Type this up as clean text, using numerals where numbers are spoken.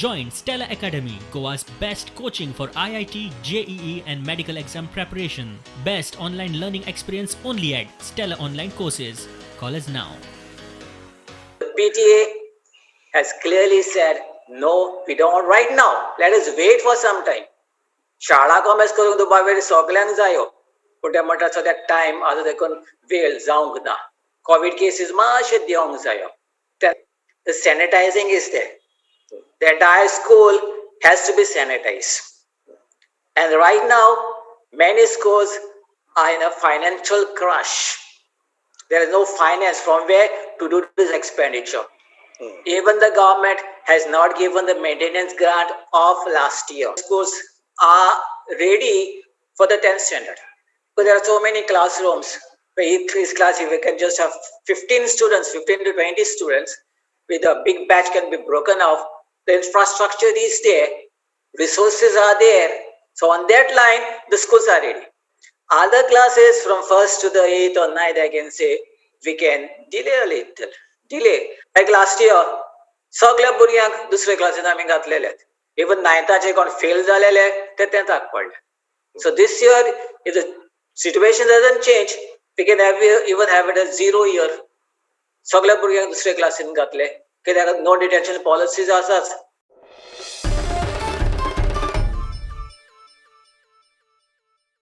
Join Stella Academy, Goa's best coaching for IIT, JEE and medical exam preparation. Best online learning experience only at Stella Online Courses. Call us now. The PTA has clearly said, no, we don't right now. Let us wait for some time. शाळा कॉमेस करूंक दुबावेर सगळ्यांक जायो पूण ते म्हणटा सद्याक time आतां देखून वेळ जावंक ना. कोविड केसीस मातशे देंवंक जायो. The sanitizing is there. The entire school has to be sanitized. And right now, many schools are in a financial crush. There is no finance from where to do this expenditure. Even the government has not given the maintenance grant of last year. Schools are ready for the 10th standard. Because there are so many classrooms. For each class, if we can just have 15 students, 15 to 20 students, with a big batch can be broken off. The infrastructure is there, resources are there. So on that line, the schools are ready. Other classes from 1st to the 8th or 9th, I can say, we can delay a little. Delay. Like last year, सगळ्या भुरग्यांक दुसरे क्लासीन आमी घातलेले. Even 9th कोण fail झालेले ते 10th पडले. So this year, if the situation doesn't change, we can even have it as 0 year. सगळ्या भुरग्यांक दुसरे क्लासीन घातले कित्याक नो डिटेंशन पॉलिसीज आसाच.